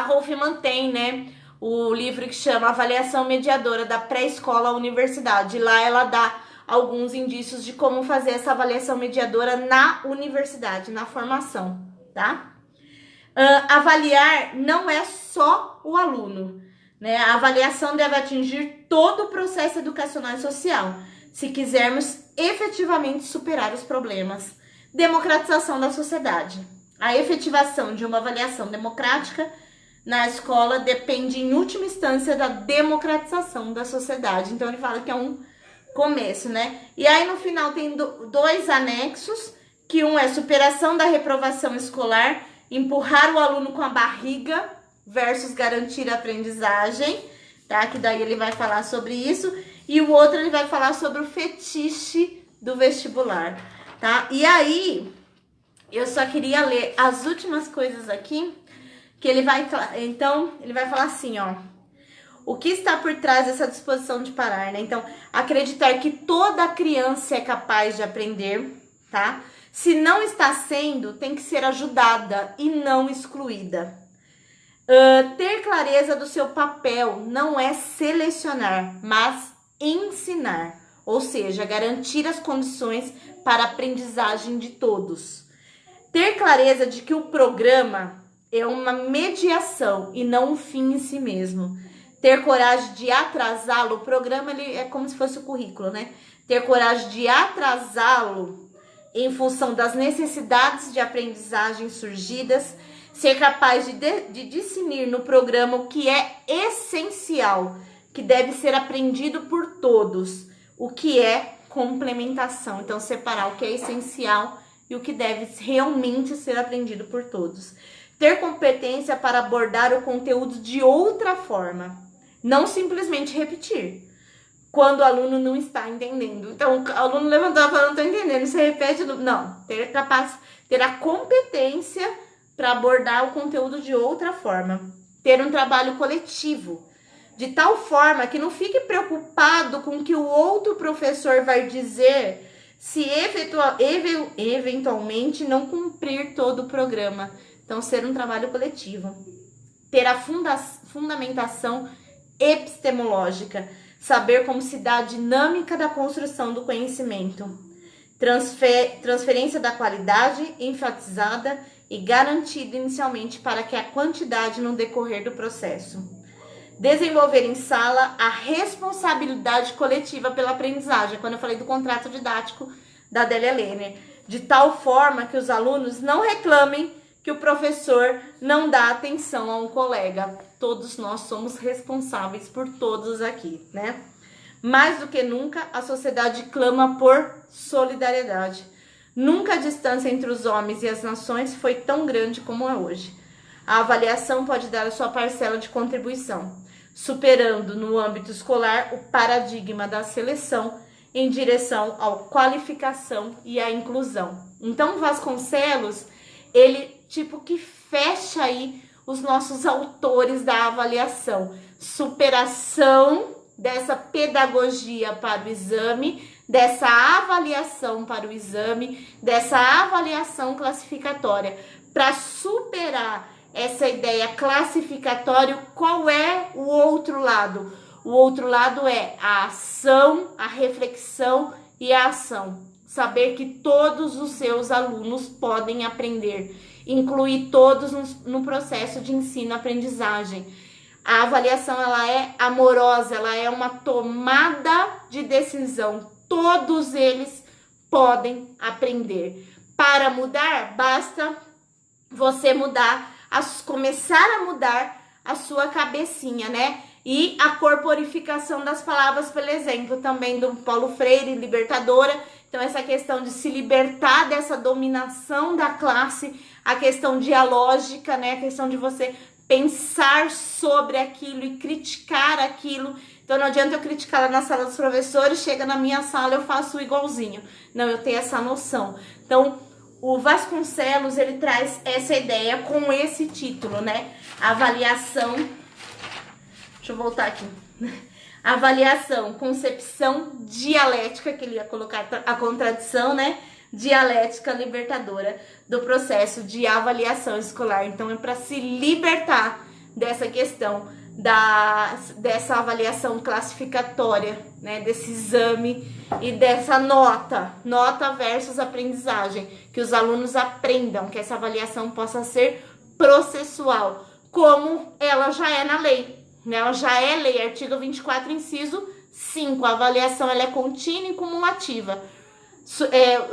Hoffman tem, né, o livro que chama Avaliação Mediadora da Pré-Escola à Universidade. Lá ela dá alguns indícios de como fazer essa avaliação mediadora na universidade, na formação, tá? Avaliar não é só o aluno, né? A avaliação deve atingir todo o processo educacional e social, se quisermos efetivamente superar os problemas. Democratização da sociedade. A efetivação de uma avaliação democrática na escola depende, em última instância, da democratização da sociedade. Então, ele fala que é um começo, né? E aí, no final, tem dois anexos, que um é superação da reprovação escolar, empurrar o aluno com a barriga versus garantir a aprendizagem, tá? Que daí ele vai falar sobre isso. E o outro, ele vai falar sobre o fetiche do vestibular, tá? E aí, eu só queria ler as últimas coisas aqui, que ele vai... Então, ele vai falar assim, ó. O que está por trás dessa disposição de parar, né? Então, acreditar que toda criança é capaz de aprender, tá? Se não está sendo, tem que ser ajudada e não excluída. Ter clareza do seu papel não é selecionar, mas ensinar. Ou seja, garantir as condições para a aprendizagem de todos. Ter clareza de que o programa é uma mediação e não um fim em si mesmo. Ter coragem de atrasá-lo, o programa ele é como se fosse o currículo, né? Ter coragem de atrasá-lo em função das necessidades de aprendizagem surgidas, ser capaz de discernir no programa o que é essencial, que deve ser aprendido por todos, o que é complementação. Então, separar o que é essencial e o que deve realmente ser aprendido por todos. Ter competência para abordar o conteúdo de outra forma, não simplesmente repetir, quando o aluno não está entendendo. Então, o aluno levantou a fala, não estou entendendo, você repete, não, ter a competência para abordar o conteúdo de outra forma. Ter um trabalho coletivo, de tal forma que não fique preocupado com o que o outro professor vai dizer se eventualmente não cumprir todo o programa. Então, ser um trabalho coletivo. Ter a fundamentação epistemológica, saber como se dá a dinâmica da construção do conhecimento. Transferência da qualidade enfatizada e garantida inicialmente para que a quantidade no decorrer do processo. Desenvolver em sala a responsabilidade coletiva pela aprendizagem, quando eu falei do contrato didático da Adélia Lehner, de tal forma que os alunos não reclamem que o professor não dá atenção a um colega. Todos nós somos responsáveis por todos aqui, né? Mais do que nunca, a sociedade clama por solidariedade. Nunca a distância entre os homens e as nações foi tão grande como é hoje. A avaliação pode dar a sua parcela de contribuição, superando no âmbito escolar o paradigma da seleção em direção à qualificação e à inclusão. Então, Vasconcelos, ele tipo que fecha aí os nossos autores da avaliação. Superação dessa pedagogia para o exame, dessa avaliação para o exame, dessa avaliação classificatória. Para superar essa ideia classificatória, qual é o outro lado? O outro lado é a ação, a reflexão e a ação. Saber que todos os seus alunos podem aprender. Incluir todos no processo de ensino-aprendizagem. A avaliação, ela é amorosa, ela é uma tomada de decisão. Todos eles podem aprender. Para mudar, basta você começar a mudar a sua cabecinha, né? E a corporificação das palavras, pelo exemplo, também do Paulo Freire, libertadora. Então, essa questão de se libertar dessa dominação da classe, a questão dialógica, né? A questão de você pensar sobre aquilo e criticar aquilo. Então, não adianta eu criticar lá na sala dos professores, chega na minha sala, eu faço igualzinho. Não, eu tenho essa noção. Então, o Vasconcelos, ele traz essa ideia com esse título, né? Avaliação. Deixa eu voltar aqui. Avaliação, concepção dialética, que ele ia colocar a contradição, né? Dialética libertadora do processo de avaliação escolar. Então, é para se libertar dessa questão dessa avaliação classificatória, né? Desse exame e dessa nota versus aprendizagem, que os alunos aprendam, que essa avaliação possa ser processual, como ela já é na lei. Ela já é lei, artigo 24, inciso 5. A avaliação ela é contínua e cumulativa.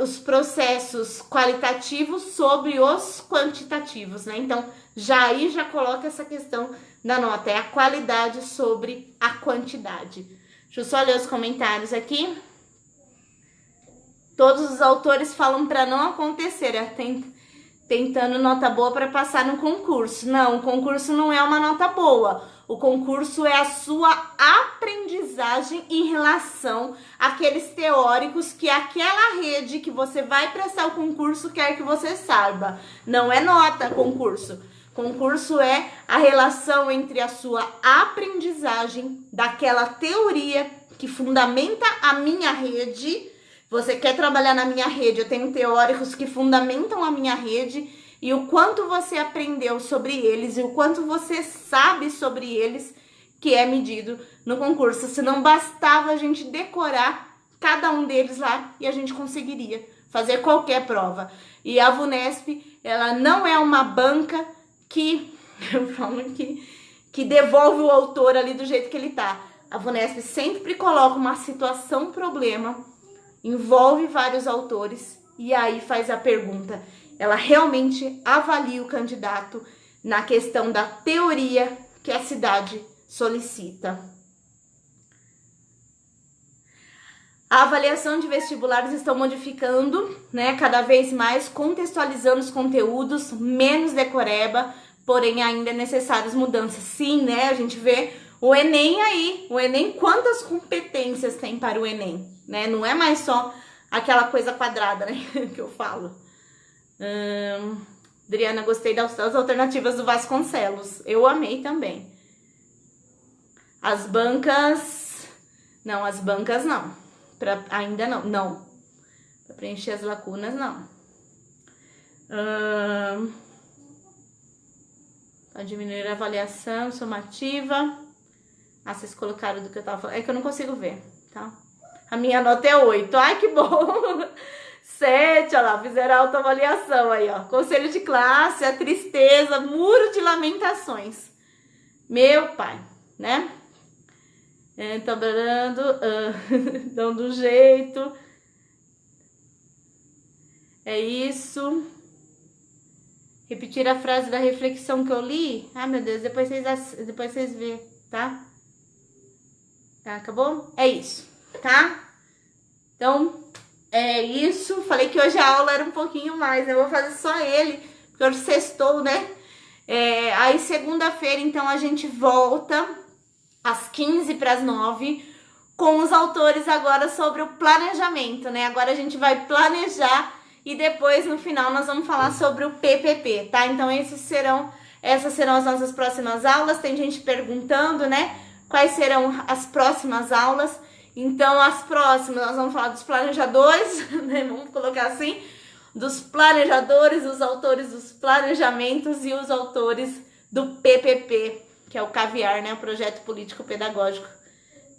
Os processos qualitativos sobre os quantitativos, né? Então, aí já coloca essa questão da nota. É a qualidade sobre a quantidade. Deixa eu só ler os comentários aqui. Todos os autores falam para não acontecer, tentando nota boa para passar no concurso. Não, o concurso não é uma nota boa. O concurso é a sua aprendizagem em relação àqueles teóricos que aquela rede que você vai prestar o concurso quer que você saiba. Não é nota concurso. Concurso é a relação entre a sua aprendizagem daquela teoria que fundamenta a minha rede. Você quer trabalhar na minha rede, eu tenho teóricos que fundamentam a minha rede, e o quanto você aprendeu sobre eles e o quanto você sabe sobre eles, que é medido no concurso. Se não bastava a gente decorar cada um deles lá e a gente conseguiria fazer qualquer prova. E a VUNESP, ela não é uma banca que, eu falo que devolve o autor ali do jeito que ele tá. A VUNESP sempre coloca uma situação, problema, envolve vários autores e aí faz a pergunta. Ela realmente avalia o candidato na questão da teoria que a cidade solicita. A avaliação de vestibulares estão modificando, né, cada vez mais, contextualizando os conteúdos, menos decoreba, porém ainda é necessárias mudanças. Sim, né, a gente vê o Enem aí, o Enem, quantas competências tem para o Enem, né, não é mais só aquela coisa quadrada, né, que eu falo. Adriana, gostei das alternativas do Vasconcelos. Eu amei também. As bancas... Não, as bancas não. Ainda não. Não. Para preencher as lacunas, não. Para diminuir a avaliação somativa. Ah, vocês colocaram do que eu tava falando. É que eu não consigo ver, tá? A minha nota é 8. Ai, que bom! 7, olha lá, fizeram autoavaliação aí, ó. Conselho de classe, a tristeza, muro de lamentações. Meu pai, né? Tá dando jeito. É isso. Repetir a frase da reflexão que eu li. Ai, meu Deus, depois vocês vê, tá? Tá, acabou? É isso, tá? Então... é isso. Falei que hoje a aula era um pouquinho mais, eu vou fazer só ele, porque hoje sextou, né? Aí segunda-feira, então, a gente volta às 8h45 com os autores agora sobre o planejamento, né? Agora a gente vai planejar e depois, no final, nós vamos falar sobre o PPP, tá? Então, essas serão as nossas próximas aulas. Tem gente perguntando, né? Quais serão as próximas aulas. Então, as próximas, nós vamos falar dos planejadores, né? Vamos colocar assim, dos planejadores, os autores dos planejamentos e os autores do PPP, que é o Caviar, né? O Projeto Político Pedagógico.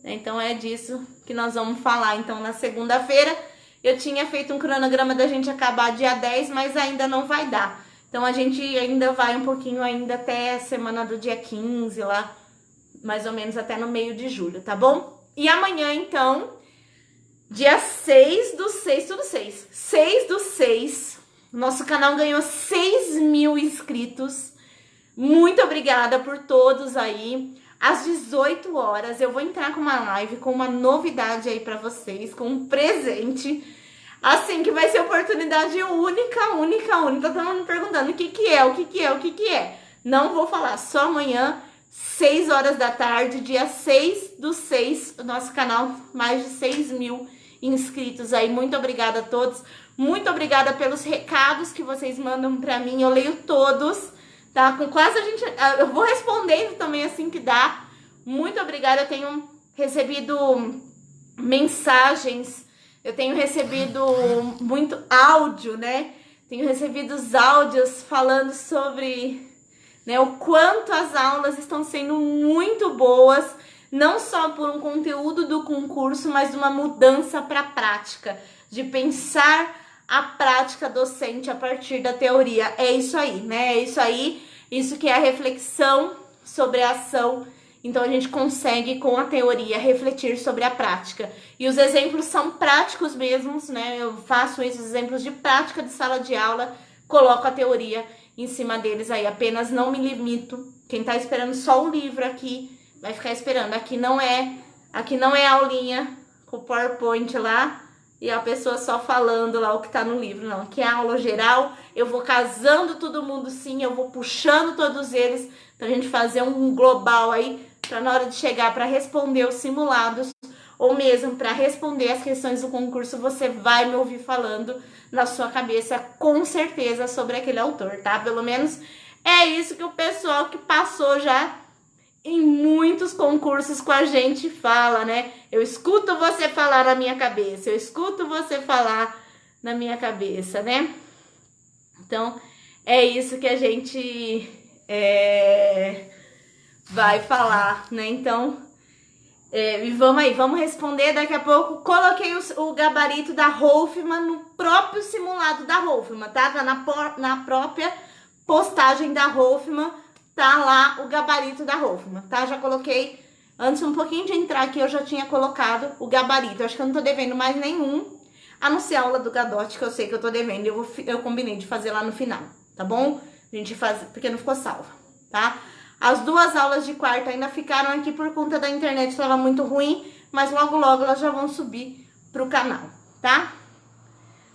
Então, é disso que nós vamos falar. Então, na segunda-feira, eu tinha feito um cronograma da gente acabar dia 10, mas ainda não vai dar. Então, a gente ainda vai um pouquinho ainda até a semana do dia 15 lá, mais ou menos até no meio de julho, tá bom? E amanhã, então, dia 6/6, tudo 6. 6/6, nosso canal ganhou 6.000 inscritos. Muito obrigada por todos aí. Às 18 horas eu vou entrar com uma live com uma novidade aí pra vocês, com um presente. Assim, que vai ser oportunidade única. Todo mundo me perguntando o que é. Não vou falar, só amanhã, 6 horas da tarde, dia 6/6, o nosso canal, mais de 6.000 inscritos aí. Muito obrigada a todos. Muito obrigada pelos recados que vocês mandam pra mim. Eu leio todos, tá? Com quase eu vou respondendo também assim que dá. Muito obrigada. Eu tenho recebido mensagens, eu tenho recebido muito áudio, né? Tenho recebido os áudios falando sobre, né, o quanto as aulas estão sendo muito boas, não só por um conteúdo do concurso, mas uma mudança para a prática, de pensar a prática docente a partir da teoria. É isso aí, né? É isso aí, isso que é a reflexão sobre a ação. Então, a gente consegue, com a teoria, refletir sobre a prática. E os exemplos são práticos mesmos, né? Eu faço esses exemplos de prática de sala de aula, coloco a teoria em cima deles aí. Apenas não me limito. Quem tá esperando só o livro aqui, vai ficar esperando. Aqui não é aulinha com o PowerPoint lá e a pessoa só falando lá o que tá no livro. Não, aqui é aula geral. Eu vou casando todo mundo sim, eu vou puxando todos eles pra gente fazer um global aí, para na hora de chegar para responder os simulados ou mesmo para responder as questões do concurso, você vai me ouvir falando na sua cabeça com certeza sobre aquele autor, tá? Pelo menos é isso que o pessoal que passou já em muitos concursos com a gente fala, né? Eu escuto você falar na minha cabeça, né? Então, é isso que a gente vai falar, né? Então, vamos responder daqui a pouco. Coloquei o gabarito da Hoffmann no próprio simulado da Hoffmann, tá? Tá na própria postagem da Hoffmann, tá lá o gabarito da Hoffmann, tá? Já coloquei, antes um pouquinho de entrar aqui, eu já tinha colocado o gabarito. Eu acho que eu não tô devendo mais nenhum, a não ser a aula do Gadotti, que eu sei que eu tô devendo. Eu combinei de fazer lá no final, tá bom? A gente faz, porque não ficou salva, tá? As 2 aulas de quarta ainda ficaram aqui por conta da internet, estava muito ruim, mas logo elas já vão subir pro canal, tá?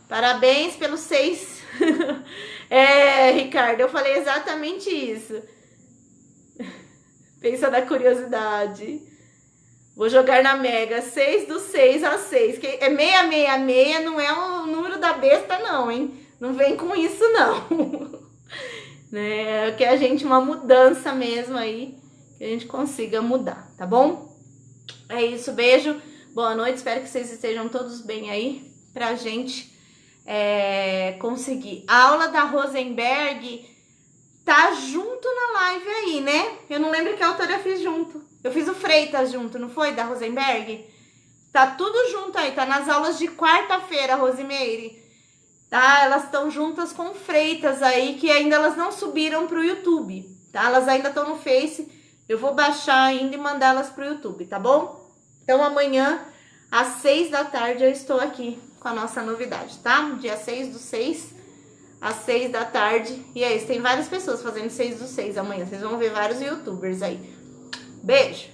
Parabéns pelos 6. Ricardo, eu falei exatamente isso. Pensa na curiosidade. Vou jogar na Mega, 6/6 a 6. Que é 666, não é o número da besta não, hein? Não vem com isso não. Né? Que a gente, uma mudança mesmo aí, que a gente consiga mudar, tá bom? É isso, beijo, boa noite, espero que vocês estejam todos bem aí, pra gente conseguir. A aula da Rosenberg tá junto na live aí, né? Eu não lembro que autora eu fiz junto. Eu fiz o Freitas junto, não foi? Da Rosenberg? Tá tudo junto aí, tá nas aulas de quarta-feira, Rosimeire. Tá? Elas estão juntas com Freitas aí, que ainda elas não subiram pro YouTube, tá? Elas ainda estão no Face, eu vou baixar ainda e mandar elas pro YouTube, tá bom? Então amanhã, às 6 da tarde, eu estou aqui com a nossa novidade, tá? Dia 6/6, às 6 da tarde. E é isso, tem várias pessoas fazendo 6/6 amanhã, vocês vão ver vários youtubers aí. Beijo!